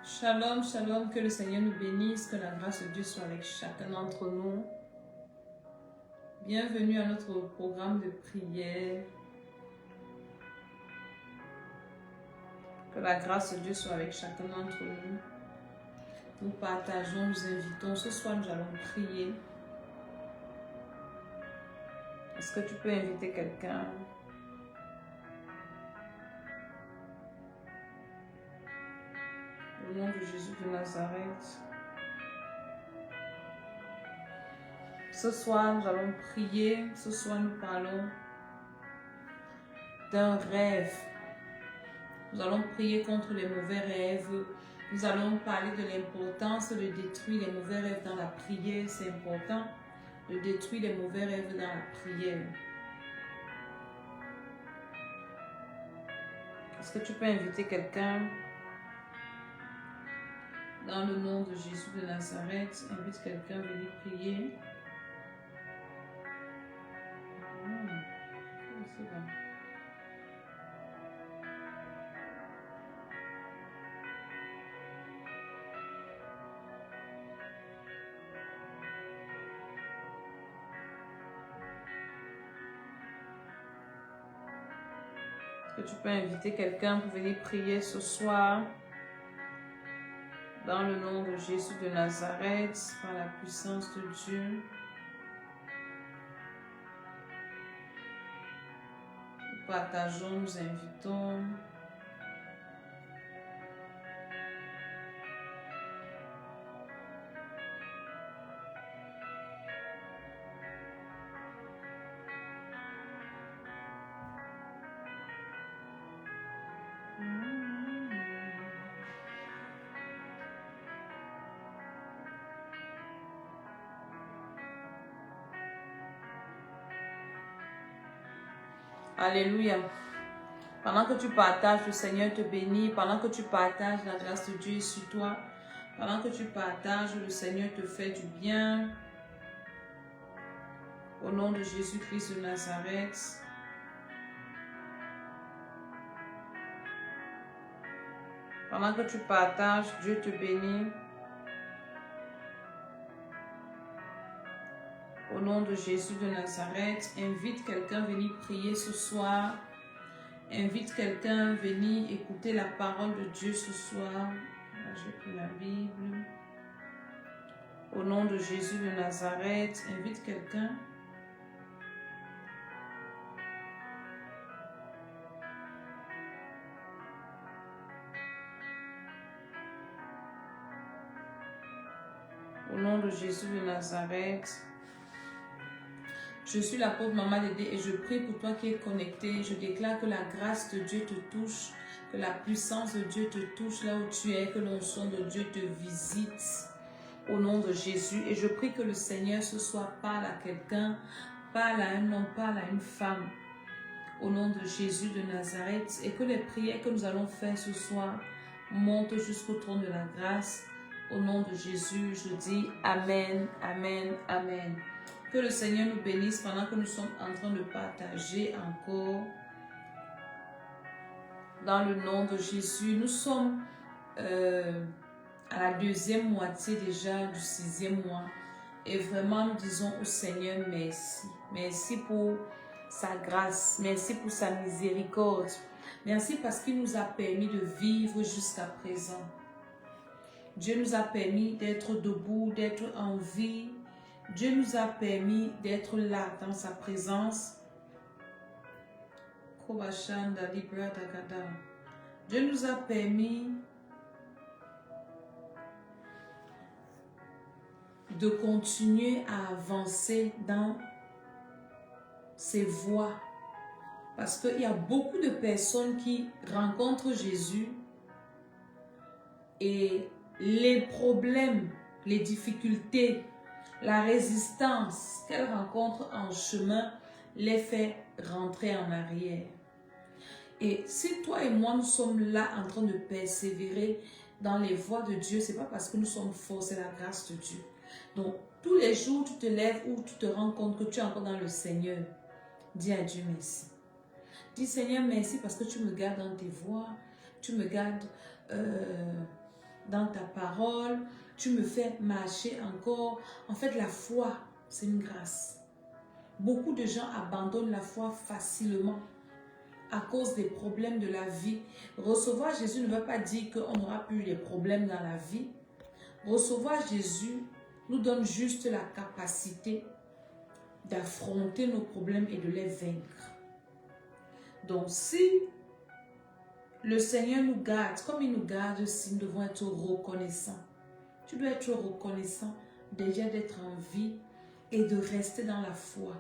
Shalom, shalom, que le Seigneur nous bénisse, que la grâce de Dieu soit avec chacun d'entre nous. Bienvenue à notre programme de prière. Que la grâce de Dieu soit avec chacun d'entre nous. Nous partageons, nous invitons. Ce soir, nous allons prier. Est-ce que tu peux inviter quelqu'un? Au nom de Jésus de Nazareth. Ce soir, nous allons prier. Ce soir, nous parlons d'un rêve. Nous allons prier contre les mauvais rêves. Nous allons parler de l'importance de détruire les mauvais rêves dans la prière. C'est important de détruire les mauvais rêves dans la prière. Est-ce que tu peux inviter quelqu'un? Dans le nom de Jésus de Nazareth, invite quelqu'un à venir prier. C'est bon. Est-ce que tu peux inviter quelqu'un pour venir prier ce soir? Dans le nom de Jésus de Nazareth, par la puissance de Dieu. Nous partageons, nous invitons. Alléluia. Pendant que tu partages, le Seigneur te bénit. Pendant que tu partages, la grâce de Dieu est sur toi. Pendant que tu partages, le Seigneur te fait du bien. Au nom de Jésus-Christ de Nazareth. Pendant que tu partages, Dieu te bénit. Au nom de Jésus de Nazareth, invite quelqu'un à venir prier ce soir. Invite quelqu'un à venir écouter la parole de Dieu ce soir. Là, j'ai pris la Bible. Au nom de Jésus de Nazareth, invite quelqu'un. Au nom de Jésus de Nazareth. Je suis la pauvre maman Dédé et je prie pour toi qui es connecté. Je déclare que la grâce de Dieu te touche, que la puissance de Dieu te touche là où tu es, que l'onction de Dieu te visite au nom de Jésus. Et je prie que le Seigneur ce soir parle à quelqu'un, parle à un homme, parle à une femme au nom de Jésus de Nazareth et que les prières que nous allons faire ce soir montent jusqu'au trône de la grâce. Au nom de Jésus, je dis Amen, Amen, Amen. Que le Seigneur nous bénisse pendant que nous sommes en train de partager encore. Dans le nom de Jésus, nous sommes à la deuxième moitié déjà du 6e mois. Et vraiment, nous disons au Seigneur merci. Merci pour sa grâce. Merci pour sa miséricorde. Merci parce qu'il nous a permis de vivre jusqu'à présent. Dieu nous a permis d'être debout, d'être en vie. Dieu nous a permis d'être là dans sa présence. Dieu nous a permis de continuer à avancer dans ses voies. Parce qu'il y a beaucoup de personnes qui rencontrent Jésus et les problèmes, les difficultés, la résistance qu'elles rencontrent en chemin les fait rentrer en arrière. Et si toi et moi, nous sommes là en train de persévérer dans les voies de Dieu, ce n'est pas parce que nous sommes forts, c'est la grâce de Dieu. Donc, tous les jours, tu te lèves ou tu te rends compte que tu es encore dans le Seigneur. Dis à Dieu merci. Dis Seigneur merci parce que tu me gardes dans tes voies, tu me gardes dans ta parole. Tu me fais marcher encore. En fait, la foi, c'est une grâce. Beaucoup de gens abandonnent la foi facilement à cause des problèmes de la vie. Recevoir Jésus ne veut pas dire qu'on n'aura plus des problèmes dans la vie. Recevoir Jésus nous donne juste la capacité d'affronter nos problèmes et de les vaincre. Donc, si le Seigneur nous garde, comme il nous garde, si nous devons être reconnaissants. Tu dois être reconnaissant déjà d'être en vie et de rester dans la foi.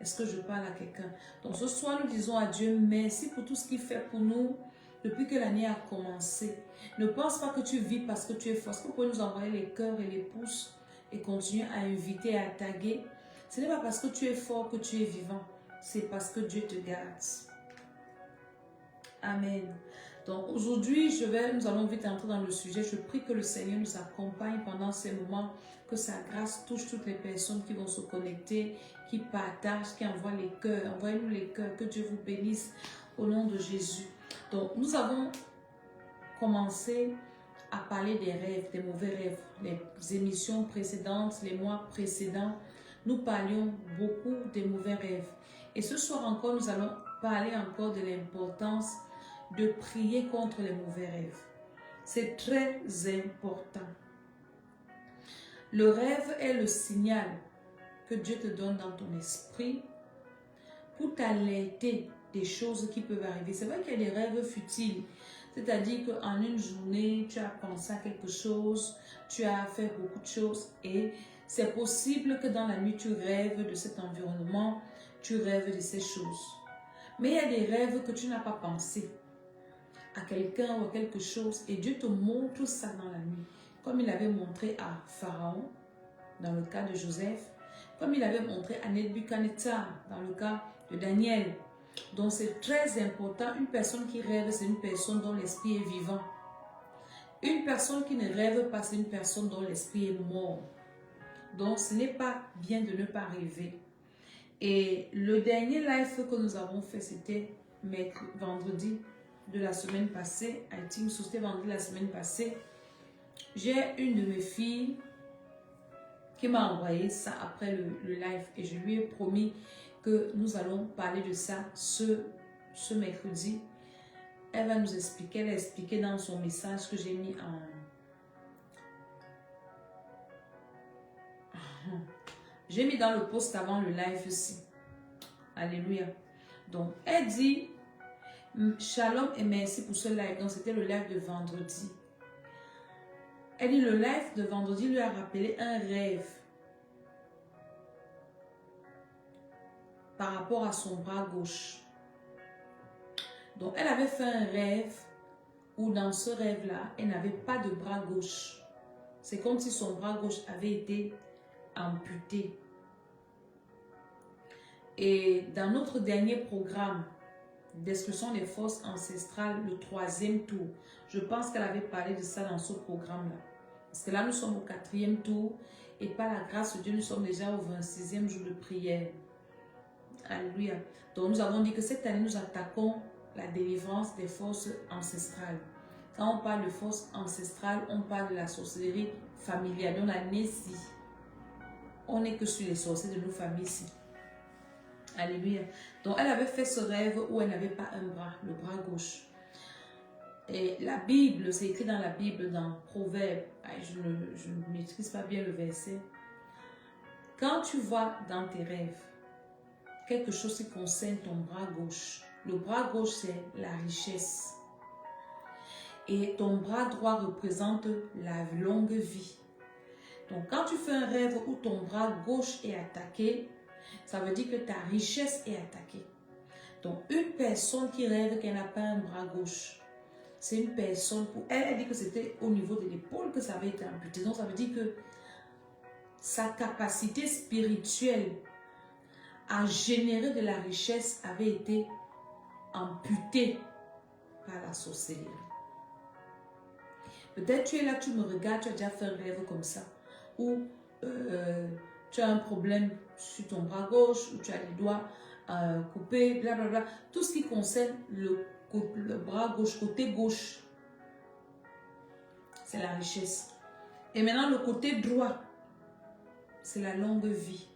Est-ce que je parle à quelqu'un? Donc ce soir, nous disons à Dieu merci pour tout ce qu'il fait pour nous depuis que l'année a commencé. Ne pense pas que tu vis parce que tu es fort. Est-ce que vous pouvez nous envoyer les cœurs et les pouces et continuer à inviter, à taguer? Ce n'est pas parce que tu es fort que tu es vivant. C'est parce que Dieu te garde. Amen. Donc aujourd'hui, nous allons vite entrer dans le sujet. Je prie que le Seigneur nous accompagne pendant ces moments, que sa grâce touche toutes les personnes qui vont se connecter, qui partagent, qui envoient les cœurs. Envoyez-nous les cœurs, que Dieu vous bénisse au nom de Jésus. Donc nous avons commencé à parler des rêves, des mauvais rêves. Les émissions précédentes, les mois précédents, nous parlions beaucoup des mauvais rêves. Et ce soir encore, nous allons parler encore de l'importance de prier contre les mauvais rêves. C'est très important. Le rêve est le signal que Dieu te donne dans ton esprit pour t'alerter des choses qui peuvent arriver. C'est vrai qu'il y a des rêves futiles. C'est-à-dire qu'en une journée, tu as pensé à quelque chose, tu as fait beaucoup de choses et c'est possible que dans la nuit, tu rêves de cet environnement, tu rêves de ces choses. Mais il y a des rêves que tu n'as pas pensé à quelqu'un ou à quelque chose et Dieu te montre ça dans la nuit. Comme il avait montré à Pharaon, dans le cas de Joseph, comme il avait montré à Nebuchadnezzar, dans le cas de Daniel. Donc c'est très important, une personne qui rêve, c'est une personne dont l'esprit est vivant. Une personne qui ne rêve pas, c'est une personne dont l'esprit est mort. Donc ce n'est pas bien de ne pas rêver. Et le dernier live que nous avons fait, c'était vendredi de la semaine passée. I think c'était vendredi la semaine passée. J'ai une de mes filles qui m'a envoyé ça après le live et je lui ai promis que nous allons parler de ça ce mercredi. Elle va nous expliquer, elle a expliqué dans son message que j'ai mis j'ai mis dans le post avant le live aussi. Alléluia. Donc, elle dit shalom et merci pour ce live. Donc, c'était le live de vendredi. Elle dit le live de vendredi lui a rappelé un rêve par rapport à son bras gauche. Donc, elle avait fait un rêve où dans ce rêve-là, elle n'avait pas de bras gauche. C'est comme si son bras gauche avait été amputé. Et dans notre dernier programme d'exclusion des forces ancestrales, le 3e tour, je pense qu'elle avait parlé de ça dans ce programme-là. Parce que là, nous sommes au 4e tour et par la grâce de Dieu, nous sommes déjà au 26e jour de prière. Alléluia. Donc, nous avons dit que cette année, nous attaquons la délivrance des forces ancestrales. Quand on parle de forces ancestrales, on parle de la sorcellerie familiale. Donc, la Nessie. On n'est que sur les sorciers de nos familles ici. Alléluia. Donc, elle avait fait ce rêve où elle n'avait pas un bras, le bras gauche. Et la Bible, c'est écrit dans la Bible, dans Proverbes. Je ne maîtrise pas bien le verset. Quand tu vois dans tes rêves quelque chose qui concerne ton bras gauche, le bras gauche, c'est la richesse. Et ton bras droit représente la longue vie. Donc, quand tu fais un rêve où ton bras gauche est attaqué, ça veut dire que ta richesse est attaquée. Donc, une personne qui rêve qu'elle n'a pas un bras gauche, c'est une personne, pour elle, elle dit que c'était au niveau de l'épaule que ça avait été amputé. Donc, ça veut dire que sa capacité spirituelle à générer de la richesse avait été amputée par la sorcellerie. Peut-être tu es là, tu me regardes, tu as déjà fait un rêve comme ça, où tu as un problème sur ton bras gauche, où tu as les doigts coupés, blablabla. Tout ce qui concerne le bras gauche, côté gauche, c'est la richesse. Et maintenant, le côté droit, c'est la longue vie.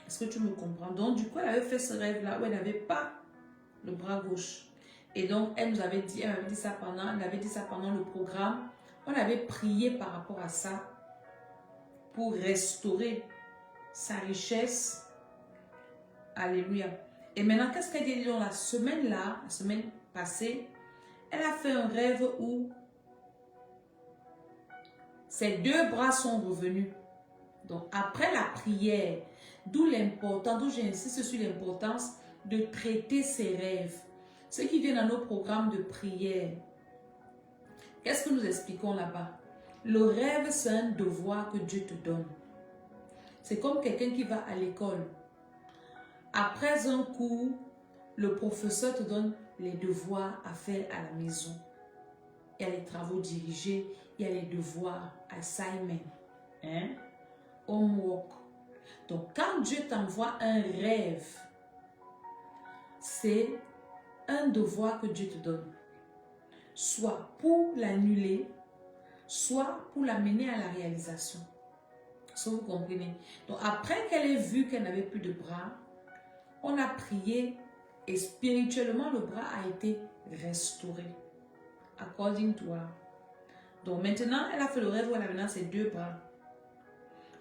Est-ce que tu me comprends? Donc, du coup, elle avait fait ce rêve-là où elle n'avait pas le bras gauche. Et donc, elle nous avait dit, elle avait dit ça pendant le programme. On avait prié par rapport à ça pour restaurer sa richesse. Alléluia. Et maintenant, qu'est-ce qu'elle dit? Dans la semaine passée, elle a fait un rêve où ses deux bras sont revenus. Donc, après la prière, d'où j'insiste sur l'importance de traiter ses rêves. Ceux qui viennent dans nos programmes de prière, qu'est-ce que nous expliquons là-bas? Le rêve, c'est un devoir que Dieu te donne. C'est comme quelqu'un qui va à l'école. Après un cours, le professeur te donne les devoirs à faire à la maison. Il y a les travaux dirigés, il y a les devoirs, assignment, homework. Donc, quand Dieu t'envoie un rêve, c'est un devoir que Dieu te donne. Soit pour l'annuler, soit pour l'amener à la réalisation. Si vous comprenez. Donc, après qu'elle ait vu qu'elle n'avait plus de bras, on a prié et spirituellement, le bras a été restauré. According to her. Donc, maintenant, elle a fait le rêve où elle a maintenant ses deux bras.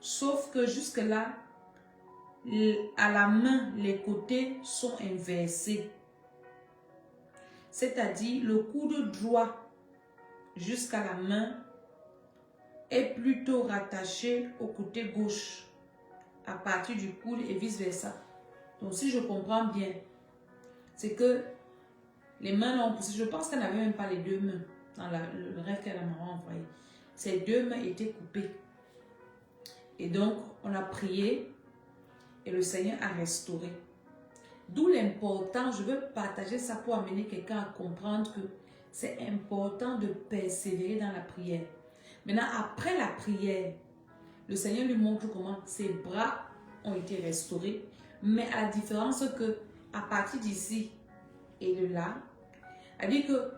Sauf que jusque-là, à la main, les côtés sont inversés. C'est-à-dire, le coude droit jusqu'à la main est plutôt rattaché au côté gauche à partir du coude et vice-versa. Donc, si je comprends bien, c'est que les mains l'ont poussé. Je pense qu'elle n'avait même pas les deux mains dans le rêve qu'elle m'a envoyé. Ses deux mains étaient coupées. Et donc, on a prié et le Seigneur a restauré. D'où l'important, je veux partager ça pour amener quelqu'un à comprendre que c'est important de persévérer dans la prière. Maintenant, après la prière, le Seigneur lui montre comment ses bras ont été restaurés, mais à la différence que à partir d'ici et de là, elle dit que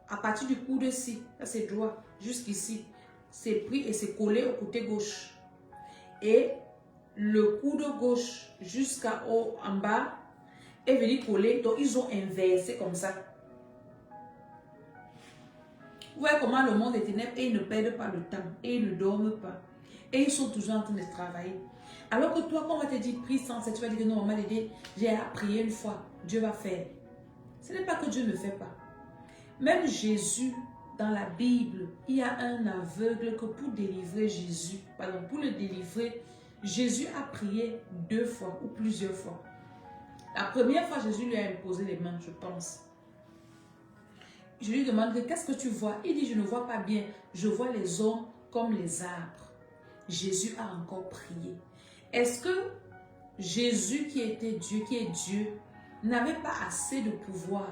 à partir du coude-ci, là c'est droit, jusqu'ici, c'est pris et c'est collé au côté gauche. Et le coude gauche en bas est venu coller, donc ils ont inversé comme ça. Vous voyez comment le monde est ténèbres et ils ne perdent pas le temps et ils ne dorment pas. Et ils sont toujours en train de travailler. Alors que toi, quand on va te dire prie sans cesse, tu vas dire que non, maman, j'ai prié une fois, Dieu va faire. Ce n'est pas que Dieu ne fait pas. Même Jésus, dans la Bible, il y a un aveugle que pour délivrer Jésus, pour le délivrer, Jésus a prié 2 fois ou plusieurs fois. La première fois, Jésus lui a imposé les mains, je pense. Je lui demande, qu'est-ce que tu vois? Il dit, je ne vois pas bien. Je vois les hommes comme les arbres. Jésus a encore prié. Est-ce que Jésus qui était Dieu, qui est Dieu, n'avait pas assez de pouvoir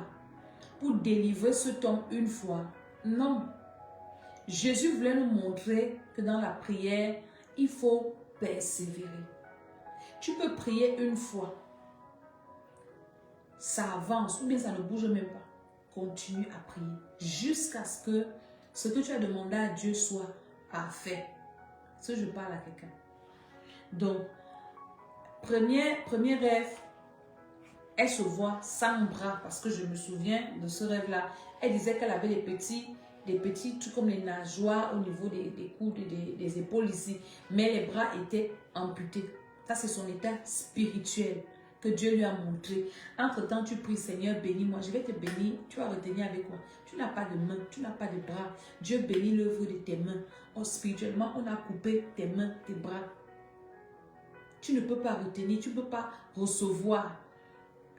pour délivrer cet homme une fois? Non. Jésus voulait nous montrer que dans la prière, il faut persévérer. Tu peux prier une fois. Ça avance ou bien ça ne bouge même pas. Continue à prier jusqu'à ce que tu as demandé à Dieu soit parfait. Si je parle à quelqu'un. Donc, premier rêve, elle se voit sans bras parce que je me souviens de ce rêve-là. Elle disait qu'elle avait des petits trucs comme les nageoires au niveau des coudes et des épaules ici. Mais les bras étaient amputés. Ça, c'est son état spirituel que Dieu lui a montré. Entre-temps, tu pries, Seigneur, bénis-moi. Je vais te bénir. Tu vas retenir avec quoi? Tu n'as pas de main, tu n'as pas de bras. Dieu bénit l'œuvre de tes mains. Oh, spirituellement, on a coupé tes mains, tes bras. Tu ne peux pas retenir, tu ne peux pas recevoir.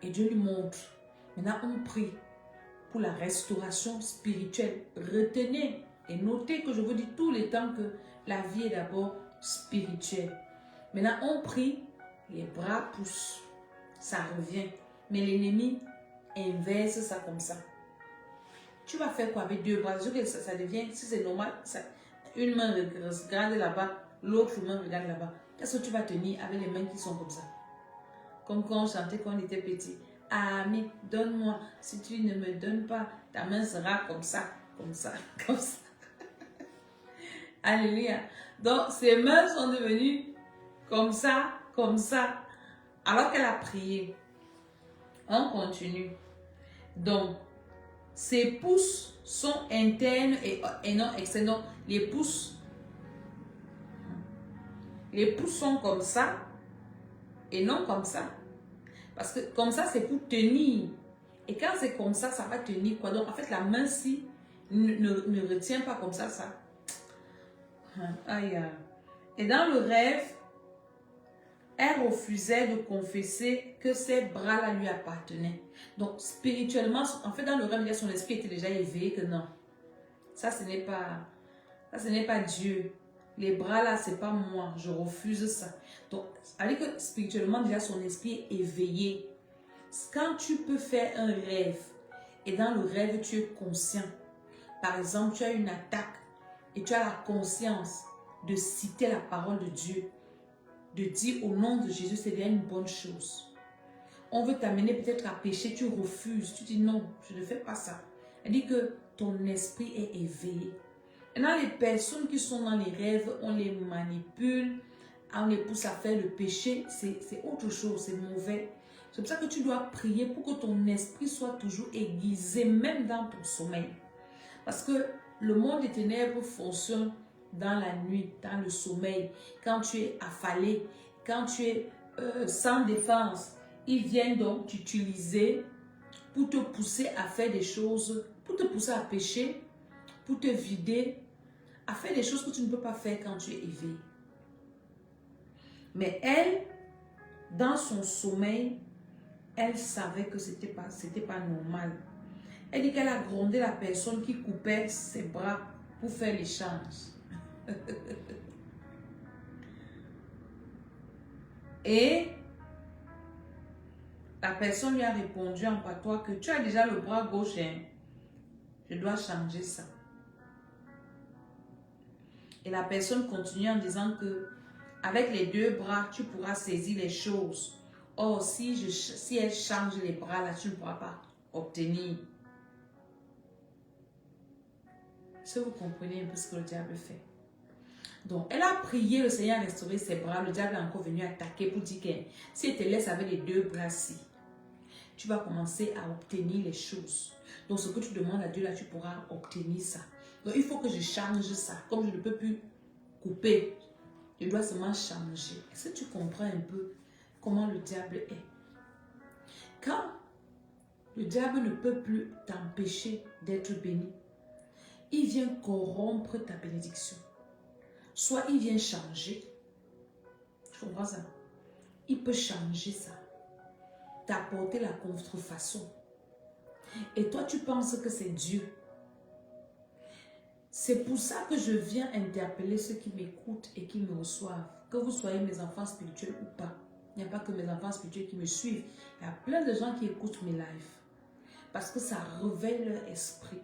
Et Dieu lui montre. Maintenant, on prie pour la restauration spirituelle. Retenez et notez que je vous dis tous les temps que la vie est d'abord spirituelle. Maintenant, on prie, les bras poussent. Ça revient. Mais l'ennemi inverse ça comme ça. Tu vas faire quoi avec 2 bras? Ça devient, si c'est normal, une main regarde là-bas, l'autre main regarde là-bas. Qu'est-ce que tu vas tenir avec les mains qui sont comme ça? Comme quand on chantait quand on était petit. Ami, donne-moi. Si tu ne me donnes pas, ta main sera comme ça. comme ça, comme ça. Alléluia. Donc, ses mains sont devenues comme ça, alors qu'elle a prié. On continue. Donc, ses pouces sont internes et non externes. Donc, les pouces sont comme ça et non comme ça. Parce que comme ça, c'est pour tenir. Et quand c'est comme ça, ça va tenir quoi? Donc, en fait, la main-ci ne retient pas comme ça. Aïe. Et dans le rêve, elle refusait de confesser que ses bras-là lui appartenaient. Donc, spirituellement, en fait, dans le rêve, son esprit était déjà éveillé que non. Ça, ce n'est pas Dieu. Les bras-là, ce n'est pas moi. Je refuse ça. Donc, ça veut dire que spirituellement, déjà, son esprit est éveillé. Quand tu peux faire un rêve, et dans le rêve, tu es conscient. Par exemple, tu as une attaque, et tu as la conscience de citer la parole de Dieu. De dire au nom de Jésus, c'est bien une bonne chose. On veut t'amener peut-être à pécher, tu refuses, tu dis non, je ne fais pas ça. Elle dit que ton esprit est éveillé. Maintenant, les personnes qui sont dans les rêves, on les manipule, on les pousse à faire le péché, c'est autre chose, c'est mauvais. C'est pour ça que tu dois prier pour que ton esprit soit toujours aiguisé, même dans ton sommeil. Parce que le monde des ténèbres fonctionne dans la nuit, dans le sommeil, quand tu es affalé, quand tu es sans défense. Ils viennent donc t'utiliser pour te pousser à faire des choses, pour te pousser à pécher, pour te vider, à faire des choses que tu ne peux pas faire quand tu es éveillé. Mais elle, dans son sommeil, elle savait que c'était pas normal. Elle dit qu'elle a grondé la personne qui coupait ses bras pour faire l'échange. Et la personne lui a répondu en patois que tu as déjà le bras gauche, hein? Je dois changer ça. Et la personne continue en disant que avec les deux bras, tu pourras saisir les choses. Or, si elle change les bras, là, tu ne pourras pas obtenir. Est-ce que vous comprenez un peu ce que le diable fait? Donc, elle a prié le Seigneur à restaurer ses bras. Le diable est encore venu attaquer pour dire que si elle te laisse avec les deux bras-ci, tu vas commencer à obtenir les choses. Donc, ce que tu demandes à Dieu, là, tu pourras obtenir ça. Donc, il faut que je change ça. Comme je ne peux plus couper, je dois seulement changer. Est-ce que tu comprends un peu comment le diable est? Quand le diable ne peut plus t'empêcher d'être béni, il vient corrompre ta bénédiction. Soit il vient changer. Tu comprends ça? Il peut changer ça. T'apporter la contrefaçon. Et toi, tu penses que c'est Dieu. C'est pour ça que je viens interpeller ceux qui m'écoutent et qui me reçoivent. Que vous soyez mes enfants spirituels ou pas. Il n'y a pas que mes enfants spirituels qui me suivent. Il y a plein de gens qui écoutent mes lives. Parce que ça réveille leur esprit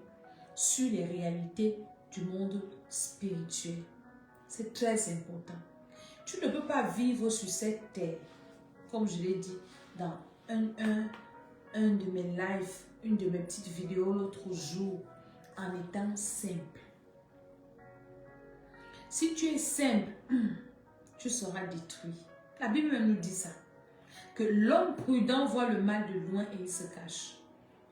sur les réalités du monde spirituel. C'est très important. Tu ne peux pas vivre sur cette terre, comme je l'ai dit dans un de mes lives, une de mes petites vidéos l'autre jour, en étant simple. Si tu es simple, tu seras détruit. La Bible même nous dit ça. Que l'homme prudent voit le mal de loin et il se cache.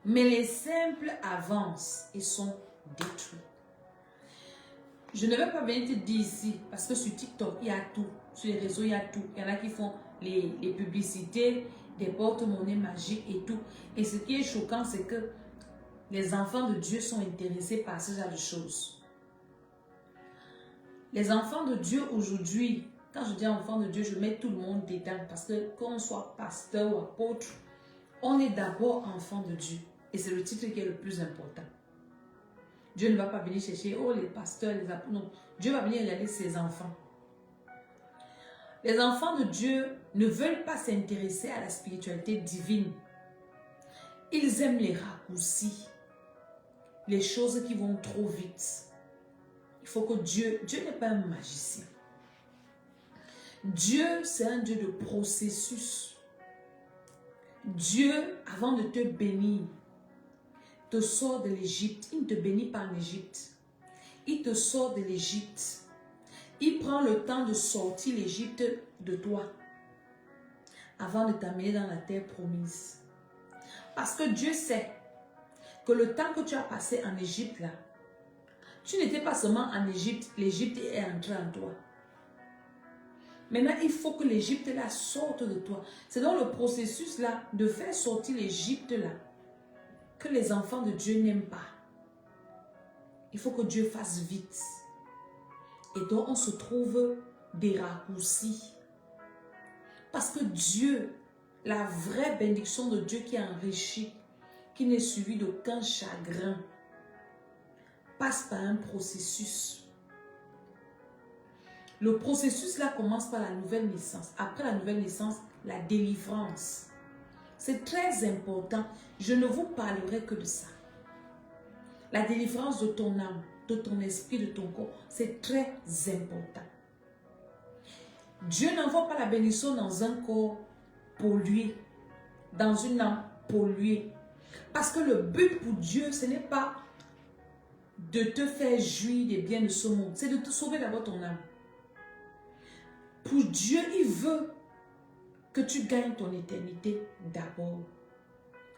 Mais les simples avancent et sont détruits. Je ne vais pas venir te dire ici, parce que sur TikTok, il y a tout. Sur les réseaux, il y a tout. Il y en a qui font les publicités, des porte-monnaies magiques et tout. Et ce qui est choquant, c'est que les enfants de Dieu sont intéressés par ce genre de choses. Les enfants de Dieu aujourd'hui, quand je dis enfants de Dieu, je mets tout le monde dedans. Parce que qu'on soit pasteur ou apôtre, on est d'abord enfant de Dieu. Et c'est le titre qui est le plus important. Dieu ne va pas venir chercher, oh les pasteurs, les apôtres. Non, Dieu va venir regarder ses enfants. Les enfants de Dieu ne veulent pas s'intéresser à la spiritualité divine. Ils aiment les raccourcis, les choses qui vont trop vite. Il faut que Dieu n'est pas un magicien. Dieu, c'est un Dieu de processus. Dieu, avant de te bénir, te sort de l'Égypte. Il ne te bénit pas en Égypte. Il te sort de l'Égypte. Il prend le temps de sortir l'Égypte de toi avant de t'amener dans la terre promise. Parce que Dieu sait que le temps que tu as passé en Égypte là, tu n'étais pas seulement en Égypte, l'Égypte est entrée en toi. Maintenant, il faut que l'Égypte là sorte de toi. C'est dans le processus là de faire sortir l'Égypte là que les enfants de Dieu n'aiment pas. Il faut que Dieu fasse vite. Et donc, on se trouve des raccourcis. Parce que Dieu, la vraie bénédiction de Dieu qui enrichit, qui n'est suivie d'aucun chagrin, passe par un processus. Le processus là commence par la nouvelle naissance. Après la nouvelle naissance, la délivrance. C'est très important. Je ne vous parlerai que de ça. La délivrance de ton âme, de ton esprit, de ton corps, c'est très important. Dieu n'envoie pas la bénédiction dans un corps pollué, dans une âme polluée. Parce que le but pour Dieu, ce n'est pas de te faire jouir des biens de ce monde. C'est de te sauver d'abord ton âme. Pour Dieu, il veut que tu gagnes ton éternité d'abord.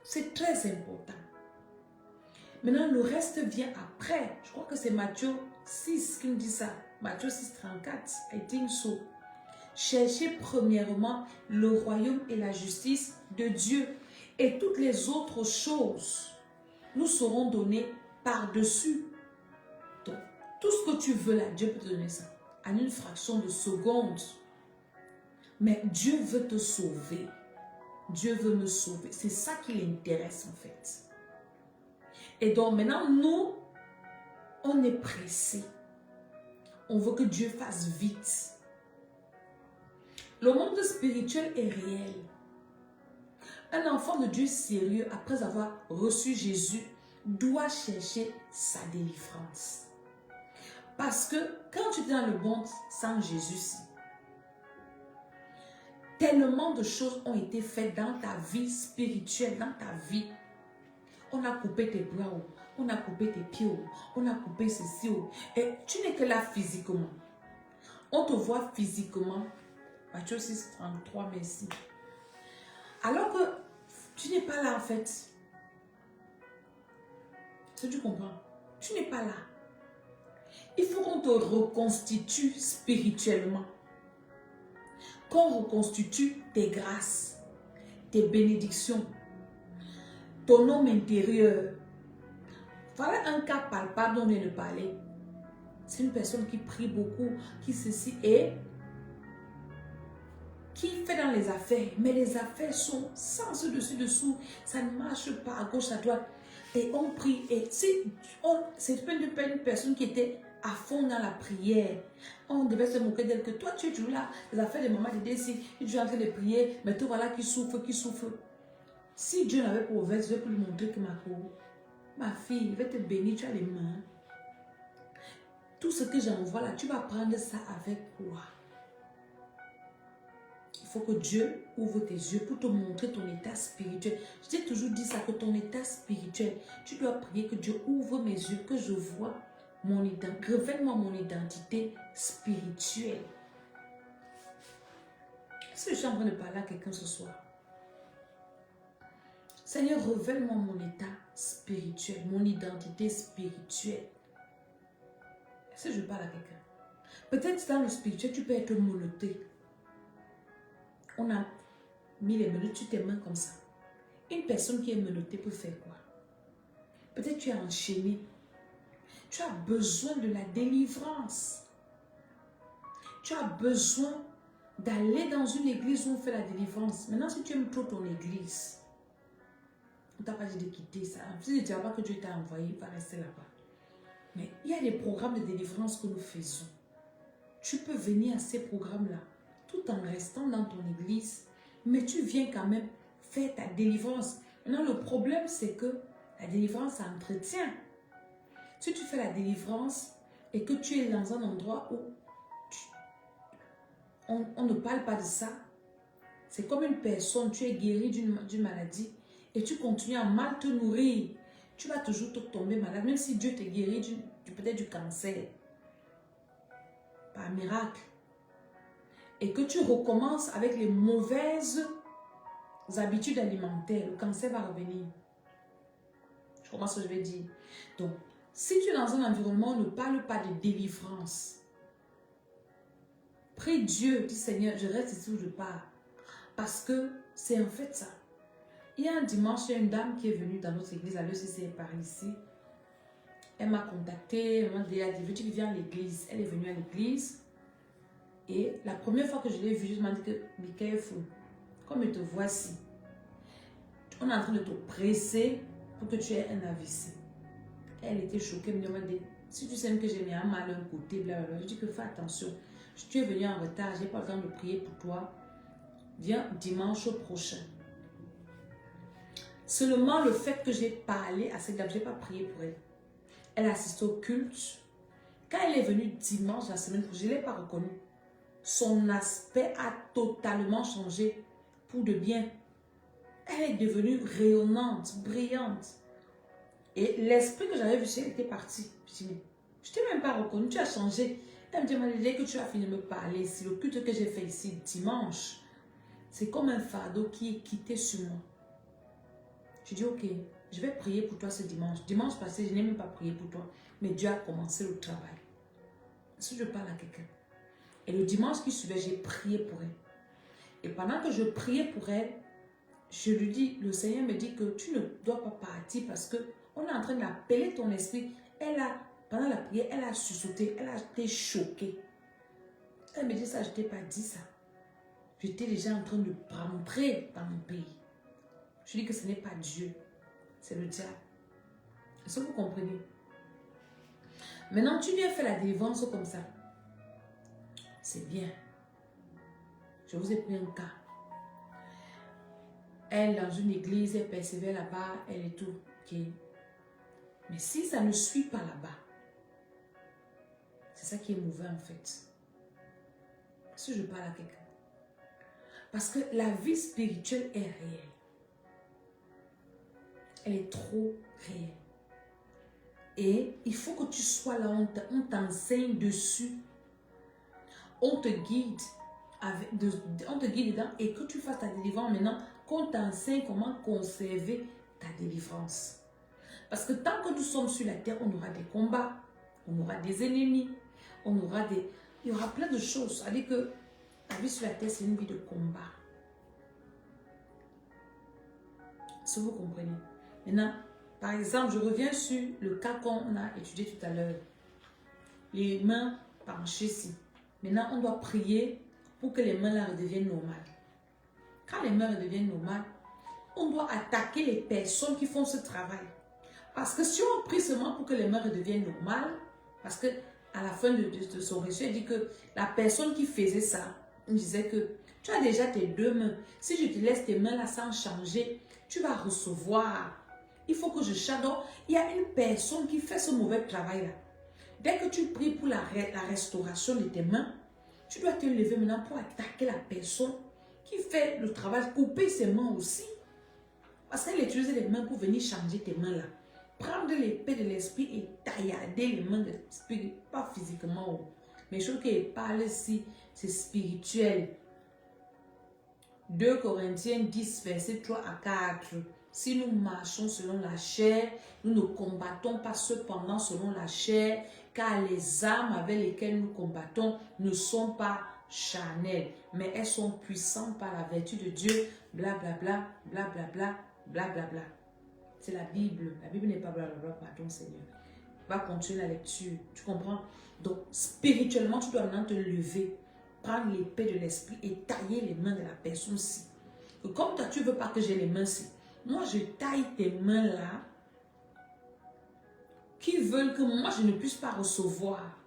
C'est très important. Maintenant, le reste vient après. Je crois que c'est Matthieu 6 qui nous dit ça. Matthieu 6, 34. I think so. Cherchez premièrement le royaume et la justice de Dieu. Et toutes les autres choses nous seront données par-dessus. Donc, tout ce que tu veux là, Dieu peut te donner ça. En une fraction de seconde. Mais Dieu veut te sauver. Dieu veut me sauver. C'est ça qui l'intéresse en fait. Et donc maintenant, nous, on est pressés. On veut que Dieu fasse vite. Le monde spirituel est réel. Un enfant de Dieu sérieux, après avoir reçu Jésus, doit chercher sa délivrance. Parce que quand tu es dans le monde sans Jésus, tellement de choses ont été faites dans ta vie spirituelle, dans ta vie. On a coupé tes bras, on a coupé tes pieds, on a coupé ceci. Et tu n'es que là physiquement. On te voit physiquement. Matthieu 6, 33, merci. Alors que tu n'es pas là en fait. Est-ce que tu comprends? Tu n'es pas là. Il faut qu'on te reconstitue spirituellement. Qu'on reconstitue tes grâces, tes bénédictions, ton homme intérieur. Voilà un cas palpable dont on vient de parler. C'est une personne qui prie beaucoup, qui ceci et qui fait dans les affaires. Mais les affaires sont sans dessus-dessous. Ça ne marche pas à gauche, à droite. Et on prie. Et c'est une personne qui était à fond dans la prière. On devait se moquer d'elle que toi tu es toujours là. Les affaires de maman t'aider ici. Tu es en train de prier. Mais toi voilà qui souffre, qui souffre. Si Dieu n'avait pas ouvert, je vais plus lui montrer que ma fille, il va te bénir, tu as les mains. Tout ce que j'envoie là, tu vas prendre ça avec quoi? Il faut que Dieu ouvre tes yeux pour te montrer ton état spirituel. Je t'ai toujours dit ça, que ton état spirituel, tu dois prier que Dieu ouvre mes yeux, que je vois mon identité, révèle-moi mon identité spirituelle. Est-ce que je suis en train de parler à quelqu'un ce soir? Seigneur, révèle-moi mon état spirituel, mon identité spirituelle. Est-ce que je parle à quelqu'un? Peut-être dans le spirituel, tu peux être menotté. On a mis les menottes sur tes mains comme ça. Une personne qui est menottée peut faire quoi? Peut-être tu es enchaîné. Tu as besoin de la délivrance. Tu as besoin d'aller dans une église où on fait la délivrance. Maintenant, si tu aimes trop ton église, on ne t'a pas dit de quitter ça. Si tu ne diras pas que Dieu t'a envoyé, il va rester là-bas. Mais il y a des programmes de délivrance que nous faisons. Tu peux venir à ces programmes-là tout en restant dans ton église, mais tu viens quand même faire ta délivrance. Maintenant, le problème, c'est que la délivrance, ça entretient. Si tu fais la délivrance et que tu es dans un endroit où on ne parle pas de ça, c'est comme une personne, tu es guéri d'une maladie et tu continues à mal te nourrir. tu vas toujours te tomber malade, même si Dieu te guérit peut-être du cancer, par miracle, et que tu recommences avec les mauvaises habitudes alimentaires, le cancer va revenir. Je comprends ce que je vais dire. Donc, si tu es dans un environnement, ne parle pas de délivrance. Prie Dieu, dis Seigneur, je reste ici où je pars. Parce que c'est en fait ça. Il y a un dimanche, il y a une dame qui est venue dans notre église, à l'ECC par ici. Elle m'a contactée, elle m'a dit, veux-tu que vienne à l'église? Elle est venue à l'église. Et la première fois que je l'ai vue, je m'ai dit que, be careful, comme je te voici, on est en train de te presser pour que tu aies un AVC. Elle était choquée, elle m'a dit, si tu sais que j'ai mis un mal à un côté, blablabla. Je dis que fais attention. Tu es venu en retard, je n'ai pas le temps de prier pour toi. Viens dimanche prochain. Seulement le fait que j'ai parlé à cette dame, je n'ai pas prié pour elle. Elle a assisté au culte. Quand elle est venue dimanche la semaine prochaine, je ne l'ai pas reconnue. Son aspect a totalement changé pour de bien. Elle est devenue rayonnante, brillante. Et l'esprit que j'avais vu chez elle était parti. Je dis, mais je ne t'ai même pas reconnue, tu as changé. Elle me dit, dès que tu as fini de me parler, si le culte que j'ai fait ici dimanche, c'est comme un fardeau qui est quitté sur moi. Je dis, ok, je vais prier pour toi ce dimanche. Dimanche passé, je n'ai même pas prié pour toi, mais Dieu a commencé le travail. Si je parle à quelqu'un. Et le dimanche qui suivait, j'ai prié pour elle. Et pendant que je priais pour elle, je lui dis, le Seigneur me dit que tu ne dois pas partir parce qu'on est en train d'appeler ton esprit. Pendant la prière, elle a sursauté, elle a été choquée. Elle me dit ça, je ne t'ai pas dit ça. J'étais déjà en train de rentrer dans mon pays. Je dis que ce n'est pas Dieu, c'est le diable. Est-ce que vous comprenez? Maintenant, tu viens faire la délivrance comme ça. C'est bien. Je vous ai pris un cas. Elle, dans une église, elle persévère là-bas, elle est tout. Okay. Mais si ça ne suit pas là-bas, c'est ça qui est mauvais en fait. Si je parle à quelqu'un. Parce que la vie spirituelle est réelle. Elle est trop réelle. Et il faut que tu sois là, on t'enseigne dessus. On te guide. On te guide dedans et que tu fasses ta délivrance maintenant, qu'on t'enseigne comment conserver ta délivrance. Parce que tant que nous sommes sur la terre, on aura des combats, on aura des ennemis, il y aura plein de choses. C'est-à-dire que la vie sur la terre, c'est une vie de combat. Si vous comprenez. Maintenant, par exemple, je reviens sur le cas qu'on a étudié tout à l'heure. Les mains penchées ici. Maintenant, on doit prier pour que les mains là redeviennent normales. Quand les mains redeviennent normales, on doit attaquer les personnes qui font ce travail. Parce que si on prie seulement pour que les mains redeviennent normales, parce que à la fin de son reçu, elle dit que la personne qui faisait ça, il disait que tu as déjà tes deux mains. Si je te laisse tes mains là sans changer, tu vas recevoir. Il faut que je change. Donc, il y a une personne qui fait ce mauvais travail là. Dès que tu pries pour la restauration de tes mains, tu dois te lever maintenant pour attaquer la personne qui fait le travail, couper ses mains aussi. Parce qu'elle utilise les mains pour venir changer tes mains là. Prendre l'épée de l'esprit et taillader les mains de l'esprit, pas physiquement. Mais je trouve qu'elle parle ici, c'est spirituel. 2 Corinthiens 10, verset 3 à 4. Si nous marchons selon la chair, nous ne combattons pas cependant selon la chair, car les armes avec lesquelles nous combattons ne sont pas charnelles, mais elles sont puissantes par la vertu de Dieu, blablabla, blablabla, blablabla. C'est la Bible. La Bible n'est pas blablabla, pardon Seigneur. Va continuer la lecture. Tu comprends? Donc, spirituellement, tu dois maintenant te lever, prendre l'épée de l'esprit et tailler les mains de la personne-ci. Comme toi, tu ne veux pas que j'ai les mains-ci. Moi, je taille tes mains-là qui veulent que moi, je ne puisse pas recevoir.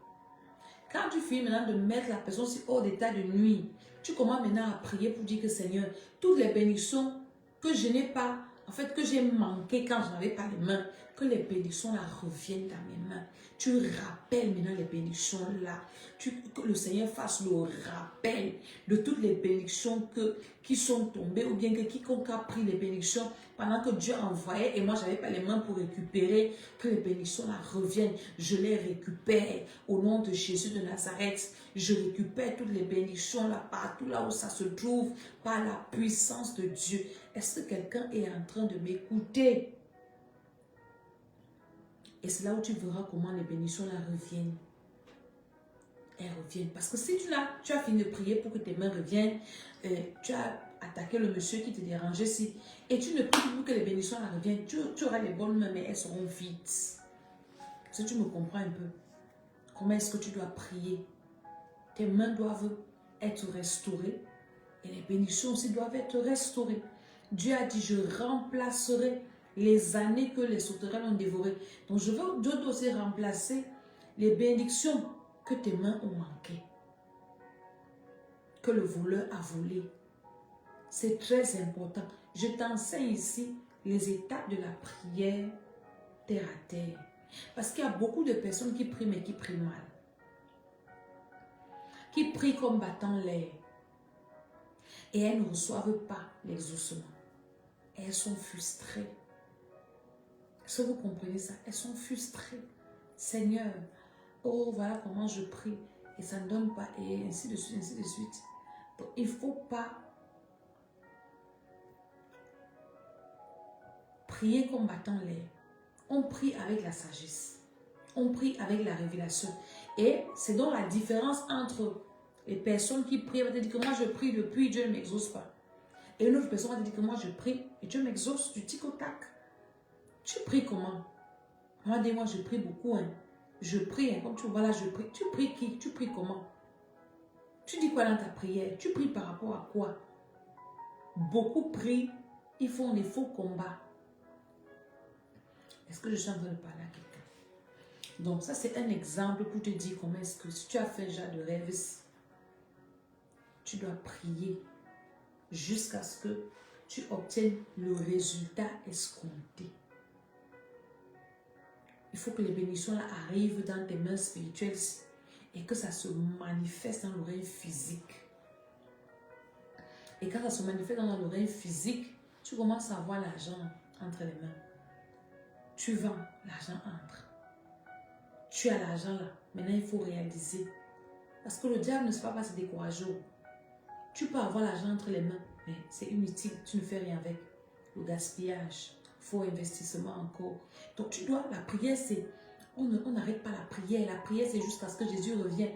Quand tu finis maintenant de mettre la personne-ci hors d'état de nuit, tu commences maintenant à prier pour dire que Seigneur, toutes les bénédictions que je n'ai pas en fait, que j'ai manqué quand je n'avais pas les mains, que les bénédictions là reviennent dans mes mains. Tu rappelles maintenant les bénédictions là. Que le Seigneur fasse le rappel de toutes les bénédictions qui sont tombées ou bien que quiconque a pris les bénédictions pendant que Dieu envoyait et moi je n'avais pas les mains pour récupérer, que les bénédictions là reviennent. Je les récupère au nom de Jésus de Nazareth. Je récupère toutes les bénédictions là partout là où ça se trouve par la puissance de Dieu. Est-ce que quelqu'un est en train de m'écouter? Et c'est là où tu verras comment les bénédictions là reviennent. Elles reviennent. Parce que si tu as fini de prier pour que tes mains reviennent, tu as attaqué le monsieur qui te dérangeait ici, et tu ne pries plus pour que les bénédictions là reviennent, tu auras les bonnes mains, mais elles seront vides. Si tu me comprends un peu, comment est-ce que tu dois prier? Tes mains doivent être restaurées et les bénédictions aussi doivent être restaurées. Dieu a dit, je remplacerai les années que les sauterelles ont dévorées. Donc Dieu doit aussi remplacer les bénédictions que tes mains ont manqué, que le voleur a volé. C'est très important. Je t'enseigne ici les étapes de la prière terre à terre. Parce qu'il y a beaucoup de personnes qui prient, mais qui prient mal. Qui prient comme battant l'air. Et elles ne reçoivent pas l'exaucement. Elles sont frustrées. Est-ce que vous comprenez ça? Elles sont frustrées. Seigneur, oh voilà comment je prie. Et ça ne donne pas. Et ainsi de suite, ainsi de suite. Donc il ne faut pas prier comme battant l'air. On prie avec la sagesse. On prie avec la révélation. Et c'est donc la différence entre les personnes qui prient. Elle va te dire que moi je prie depuis, Dieu ne m'exauce pas. Et une autre personne va te dire que moi je prie et Dieu m'exauce du tic au tac. Tu pries comment? Moi, dis-moi, je prie beaucoup. Hein. Je prie, hein. Comme tu vois là, je prie. Tu pries qui? Tu pries comment? Tu dis quoi dans ta prière? Tu pries par rapport à quoi? Beaucoup prient, ils font des faux combats. Est-ce que je suis en train de parler à quelqu'un? Donc, ça, c'est un exemple pour te dire comment est-ce que si tu as fait un genre de rêve, tu dois prier jusqu'à ce que tu obtiennes le résultat escompté. Il faut que les bénédictions arrivent dans tes mains spirituelles et que ça se manifeste dans l'oreille physique. Et quand ça se manifeste dans l'oreille physique, tu commences à voir l'argent entre les mains. Tu vends, l'argent entre. Tu as l'argent là. Maintenant, il faut réaliser. Parce que le diable ne se va pas se décourager. Tu peux avoir l'argent entre les mains, mais c'est inutile. Tu ne fais rien avec. Le gaspillage, faux investissement encore. Donc, tu dois, la prière, c'est, on n'arrête pas la prière. La prière, c'est jusqu'à ce que Jésus revienne.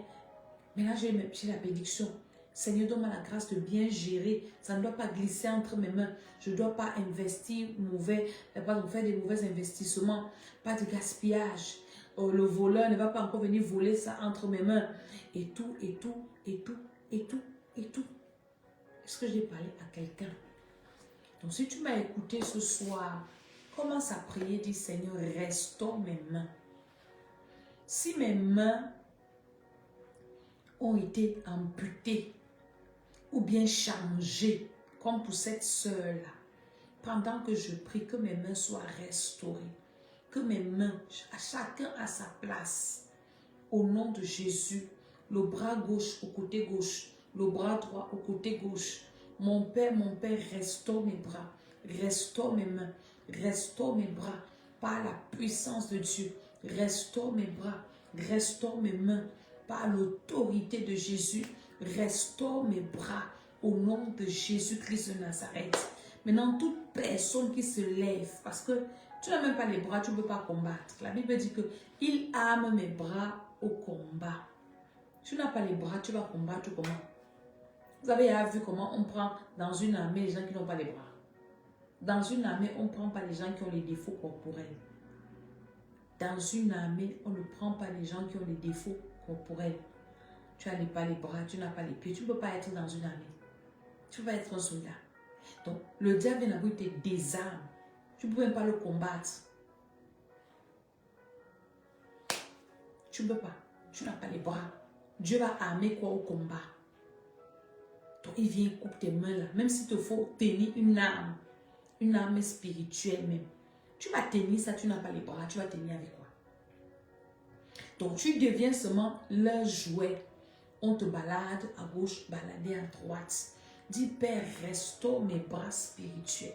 Mais là, j'ai la bénédiction. Seigneur, donne-moi la grâce de bien gérer. Ça ne doit pas glisser entre mes mains. Je ne dois pas investir faire des mauvais investissements. Pas de gaspillage. Le voleur ne va pas encore venir voler ça entre mes mains. Et tout, et tout, et tout, et tout, et tout. Est-ce que j'ai parlé à quelqu'un? Donc, si tu m'as écouté ce soir, commence à prier, dis Seigneur, restaure mes mains. Si mes mains ont été amputées ou bien changées, comme pour cette sœur-là, pendant que je prie, que mes mains soient restaurées, que mes mains, à chacun à sa place, au nom de Jésus, le bras gauche au côté gauche, le bras droit au côté gauche. Mon Père, restaure mes bras, restaure mes mains, restaure mes bras par la puissance de Dieu. Restaure mes bras, restaure mes mains par l'autorité de Jésus. Restaure mes bras au nom de Jésus-Christ de Nazareth. Maintenant, toute personne qui se lève, parce que tu n'as même pas les bras, tu ne peux pas combattre. La Bible dit que il arme mes bras au combat. Tu n'as pas les bras, tu vas combattre comment? Vous avez vu comment on prend dans une armée les gens qui n'ont pas les bras. Dans une armée, on ne prend pas les gens qui ont les défauts corporels. Dans une armée, on ne prend pas les gens qui ont les défauts corporels. Tu n'as pas les bras, tu n'as pas les pieds. Tu ne peux pas être dans une armée. Tu vas être un soldat. Donc, le diable vient d'abord te désarme. Tu ne peux même pas le combattre. Tu ne peux pas. Tu n'as pas les bras. Dieu va armer quoi au combat? Donc, il vient couper tes mains là. Même s'il te faut tenir une arme. une arme spirituelle même. Tu vas tenir ça, tu n'as pas les bras, tu vas tenir avec quoi? Donc tu deviens seulement leur jouet. On te balade à gauche, balader à droite. Dis, Père, restaure mes bras spirituels.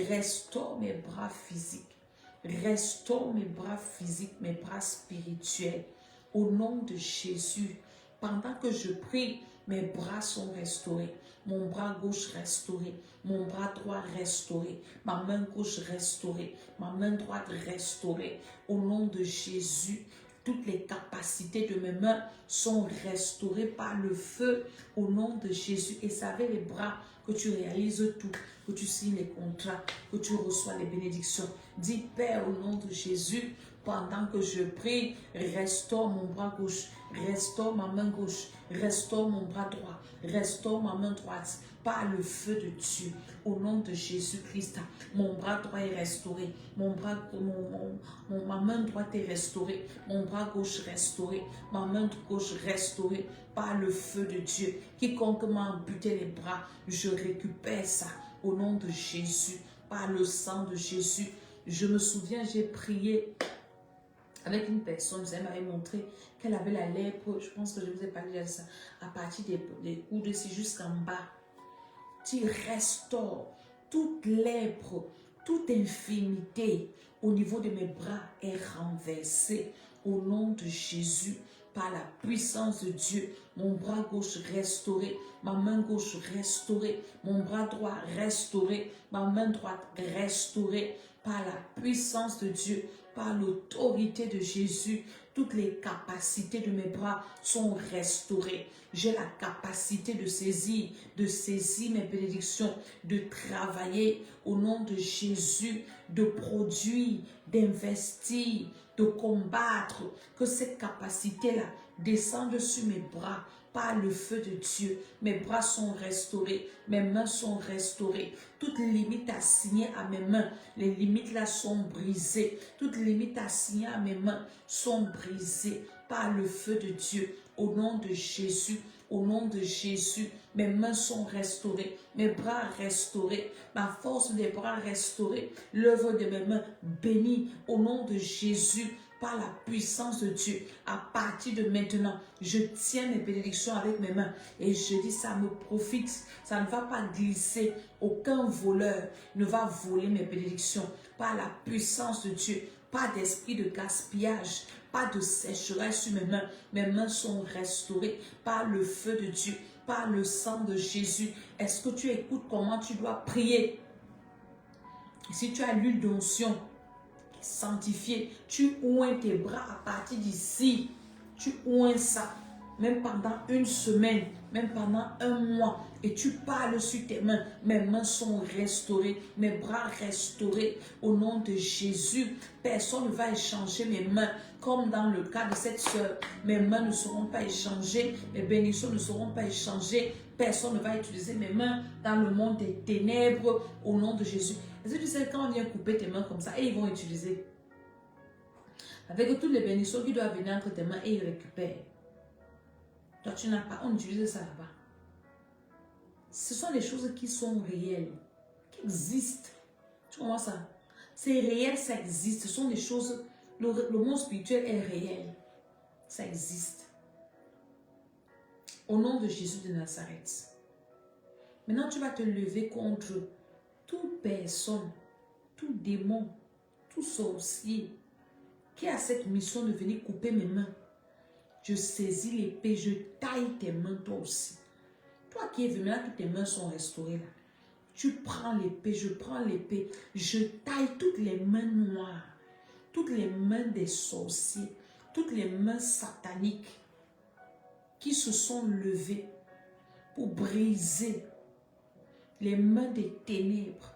Restaure mes bras physiques. Restaure mes bras physiques, mes bras spirituels. Au nom de Jésus, pendant que je prie, mes bras sont restaurés. Mon bras gauche restauré. Mon bras droit restauré. Ma main gauche restaurée. Ma main droite restaurée. Au nom de Jésus, toutes les capacités de mes mains sont restaurées par le feu au nom de Jésus. Et ça avec les bras que tu réalises tout, que tu signes les contrats, que tu reçois les bénédictions. Dis, Père, au nom de Jésus, pendant que je prie, restaure mon bras gauche, restaure ma main gauche, restaure mon bras droit, restaure ma main droite, par le feu de Dieu. Au nom de Jésus-Christ, mon bras droit est restauré, ma main droite est restaurée, mon bras gauche restauré, ma main gauche restaurée par le feu de Dieu. Quiconque m'a amputé les bras, je récupère ça au nom de Jésus, par le sang de Jésus. Je me souviens, j'ai prié avec une personne, elle m'avait montré qu'elle avait la lèpre, je pense que je vous ai parlé de ça, à partir des coudes ici jusqu'en bas. Tu restaures toute lèpre, toute infirmité au niveau de mes bras est renversée au nom de Jésus par la puissance de Dieu. Mon bras gauche restauré, ma main gauche restaurée, mon bras droit restauré, ma main droite restaurée par la puissance de Dieu, par l'autorité de Jésus. Toutes les capacités de mes bras sont restaurées. J'ai la capacité de saisir mes bénédictions, de travailler au nom de Jésus, de produire, d'investir, de combattre. Que cette capacité-là descende sur mes bras par le feu de Dieu. Mes bras sont restaurés, mes mains sont restaurées. Toute limite assignée à mes mains, les limites là sont brisées. Toutes limites assignées à mes mains sont brisées par le feu de Dieu. Au nom de Jésus, au nom de Jésus, mes mains sont restaurées, mes bras restaurés, ma force des bras restaurée, l'œuvre de mes mains bénie au nom de Jésus. Par la puissance de Dieu, à partir de maintenant, je tiens mes bénédictions avec mes mains et je dis ça me profite, ça ne va pas glisser, aucun voleur ne va voler mes bénédictions. Par la puissance de Dieu, pas d'esprit de gaspillage, pas de sécheresse sur mes mains sont restaurées par le feu de Dieu, par le sang de Jésus. Est-ce que tu écoutes comment tu dois prier? Si tu as l'huile d'onction, sanctifié, tu oins tes bras à partir d'ici, tu oins ça, même pendant une semaine, même pendant un mois, et tu parles sur tes mains. Mes mains sont restaurées, mes bras restaurés au nom de Jésus. Personne ne va échanger mes mains comme dans le cas de cette soeur. Mes mains ne seront pas échangées, mes bénédictions ne seront pas échangées. Personne ne va utiliser mes mains dans le monde des ténèbres au nom de Jésus. Est-ce que tu sais, quand on vient couper tes mains comme ça, et ils vont utiliser avec toutes les bénédictions qui doivent venir entre tes mains et ils récupèrent. Toi, tu n'as pas, on utilise ça là-bas. Ce sont des choses qui sont réelles, qui existent. Tu vois ça? C'est réel, ça existe. Ce sont des choses, le monde spirituel est réel. Ça existe. Au nom de Jésus de Nazareth. Maintenant, tu vas te lever contre toute personne, tout démon, tout sorcier qui a cette mission de venir couper mes mains. Je saisis l'épée, je taille tes mains toi aussi. Toi qui es venu là, toutes tes mains sont restaurées là. Tu prends l'épée, je prends l'épée, je taille toutes les mains noires, toutes les mains des sorciers, toutes les mains sataniques qui se sont levées pour briser les mains des ténèbres,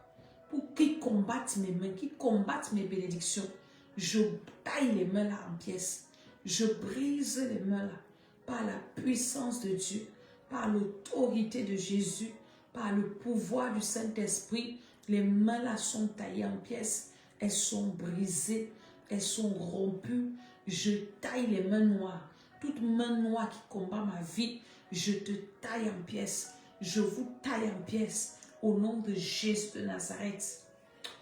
pour qu'ils combattent mes mains, qu'ils combattent mes bénédictions. Je taille les mains là en pièces. Je brise les mains là par la puissance de Dieu, par l'autorité de Jésus, par le pouvoir du Saint-Esprit. Les mains là sont taillées en pièces. Elles sont brisées, elles sont rompues. Je taille les mains noires. Toute main noire qui combat ma vie, je te taille en pièces. Je vous taille en pièces Au nom de Jésus de Nazareth.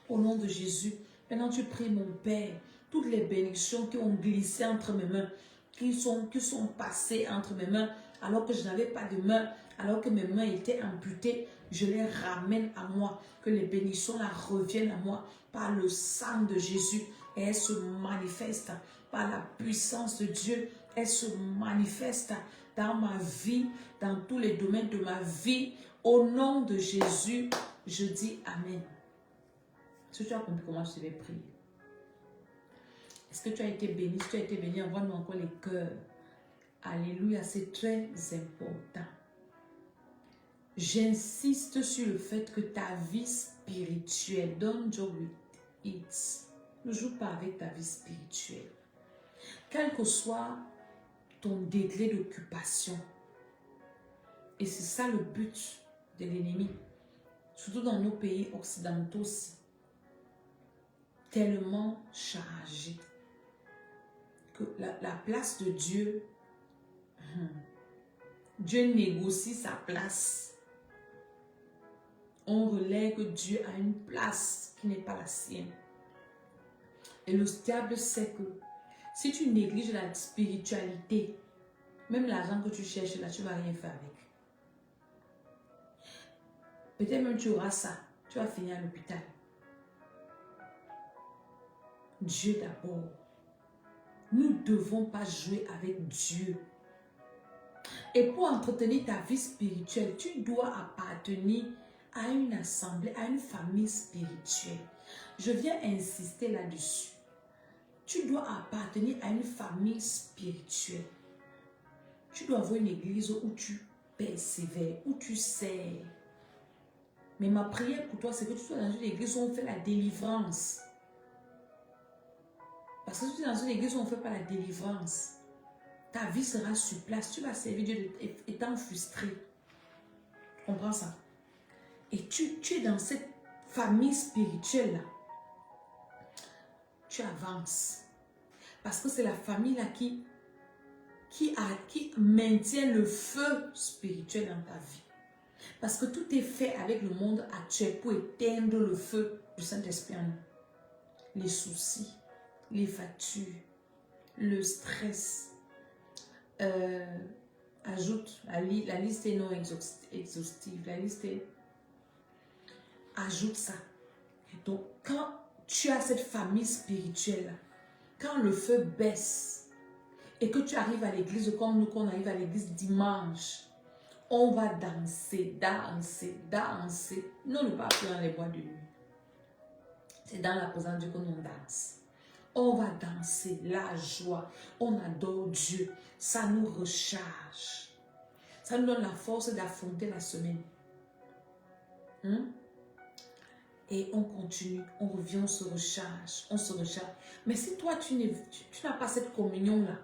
Au nom de Jésus. Maintenant, tu pries, mon Père, toutes les bénédictions qui ont glissé entre mes mains, qui sont passées entre mes mains, alors que je n'avais pas de main, alors que mes mains étaient amputées, je les ramène à moi. Que les bénédictions là reviennent à moi par le sang de Jésus. Et elles se manifestent par la puissance de Dieu. Elles se manifestent dans ma vie, dans tous les domaines de ma vie. Au nom de Jésus, je dis Amen. Est-ce que tu as compris comment je devais prier? Est-ce que tu as été béni? Si tu as été béni, envoie-nous encore les cœurs. Alléluia, c'est très important. J'insiste sur le fait que ta vie spirituelle, don't joke with it. Ne joue pas avec ta vie spirituelle. Quel que soit ton degré d'occupation. Et c'est ça le but de l'ennemi. Surtout dans nos pays occidentaux aussi. Tellement chargé. Que la place de Dieu, Dieu négocie sa place. On relègue Dieu à une place qui n'est pas la sienne. Et le diable sait que si tu négliges la spiritualité, même l'argent que tu cherches là, tu ne vas rien faire avec. Peut-être même tu auras ça, tu vas finir à l'hôpital. Dieu d'abord. Nous ne devons pas jouer avec Dieu. Et pour entretenir ta vie spirituelle, tu dois appartenir à une assemblée, à une famille spirituelle. Je viens insister là-dessus. Tu dois appartenir à une famille spirituelle. Tu dois avoir une église où tu persévères, où tu sers. Mais ma prière pour toi, c'est que tu sois dans une église où on fait la délivrance. Parce que si tu es dans une église où on ne fait pas la délivrance, ta vie sera sur place. Tu vas servir Dieu étant frustré. Tu comprends ça? Et tu es dans cette famille spirituelle-là. Tu avances. Parce que c'est la famille-là qui maintient le feu spirituel dans ta vie. Parce que tout est fait avec le monde actuel pour éteindre le feu du Saint-Esprit en nous. Les soucis, les factures, le stress. Ajoute, la liste est non exhaustive. La liste est... Ajoute ça. Donc, quand tu as cette famille spirituelle, quand le feu baisse et que tu arrives à l'église comme nous, qu'on arrive à l'église dimanche, on va danser, danser, danser. Nous ne pas plus dans les bois de nuit. C'est dans la présence de Dieu que nous danse. On va danser, la joie, on adore Dieu. Ça nous recharge. Ça nous donne la force d'affronter la semaine. Et on continue, on revient, on se recharge, Mais si toi, tu n'as pas cette communion-là,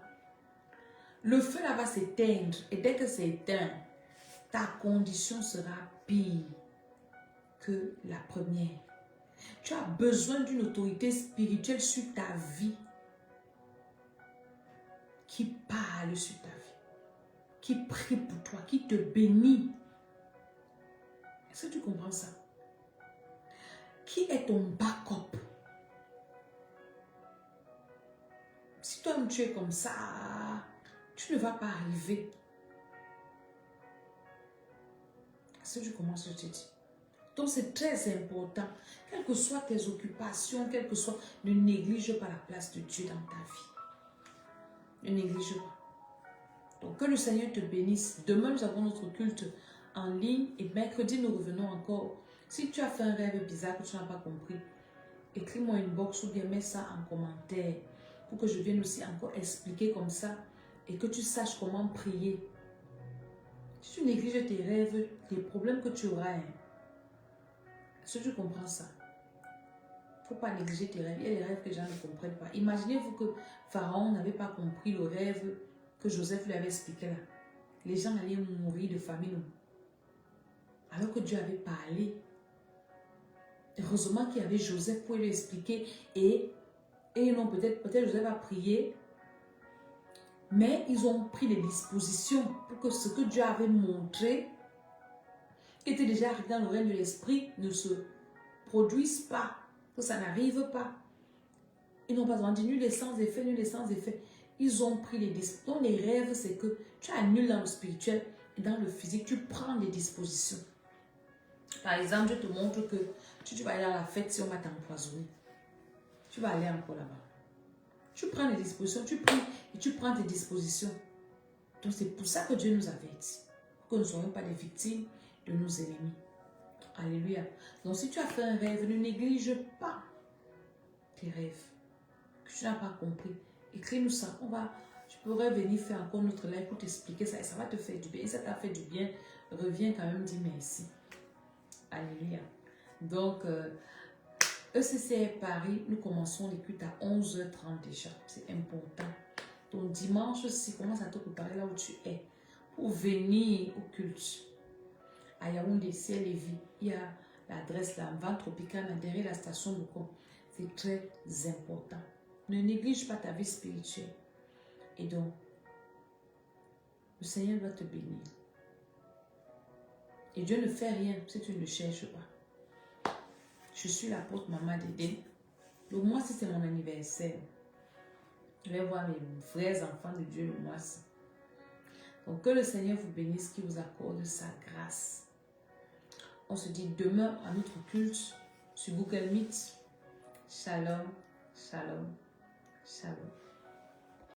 le feu là va s'éteindre. Et dès que c'est éteint, ta condition sera pire que la première. Tu as besoin d'une autorité spirituelle sur ta vie qui parle sur ta vie, qui prie pour toi, qui te bénit. Est-ce que tu comprends ça? Qui est ton backup? Si toi tu es comme ça, tu ne vas pas arriver. Est-ce que tu commences, je te dis? Donc c'est très important. Quelles que soient tes occupations, quelles que soient, ne néglige pas la place de Dieu dans ta vie. Ne néglige pas. Donc que le Seigneur te bénisse. Demain nous avons notre culte en ligne et mercredi nous revenons encore. Si tu as fait un rêve bizarre que tu n'as pas compris, écris-moi une box ou bien mets ça en commentaire pour que je vienne aussi encore expliquer comme ça et que tu saches comment prier. Si tu négliges tes rêves, les problèmes que tu auras, est-ce que tu comprends ça? Il ne faut pas négliger tes rêves. Il y a des rêves que les gens ne comprennent pas. Imaginez-vous que Pharaon n'avait pas compris le rêve que Joseph lui avait expliqué là. Les gens allaient mourir de famine. Alors que Dieu avait parlé. Heureusement qu'il y avait Joseph pour lui expliquer. Et non, peut-être Joseph a prié. Mais ils ont pris les dispositions pour que ce que Dieu avait montré, qui t'est déjà arrivé dans le règne de l'esprit ne se produisent pas, que ça n'arrive pas. Ils n'ont pas entendu nul les sans effet, nul les sans effet. Ils ont pris les dispositions. Donc les rêves, c'est que tu annules dans le spirituel et dans le physique, tu prends des dispositions. Par exemple, je te montre que tu vas aller à la fête si on va t'empoisonner. Tu vas aller encore là-bas. Tu prends les dispositions, tu pries et tu prends tes dispositions. Donc c'est pour ça que Dieu nous avait dit que nous ne soyons pas les victimes de nos ennemis. Alléluia. Donc si tu as fait un rêve, ne néglige pas tes rêves que tu n'as pas compris. Écris-nous ça. Je pourrais venir faire encore notre live pour t'expliquer ça et ça va te faire du bien. Et ça t'a fait du bien, reviens quand même, dis merci. Alléluia. Donc, ECCR Paris, nous commençons les cultes à 11h30 déjà. C'est important. Donc, dimanche aussi, commence à te préparer là où tu es pour venir au culte. À Yaoundé, Ciel-et-Vie, il y a l'adresse là, Vente Tropicale, derrière la station de Bocon. C'est très important. Ne néglige pas ta vie spirituelle. Et donc, le Seigneur va te bénir. Et Dieu ne fait rien si tu ne le cherches pas. Je suis l'apôtre Maman Dédé. Le mois, si c'est mon anniversaire, je vais voir mes vrais enfants de Dieu le mois. Donc, que le Seigneur vous bénisse, qu'il vous accorde sa grâce. On se dit demain à notre culte sur Google Meet. Shalom, shalom, shalom.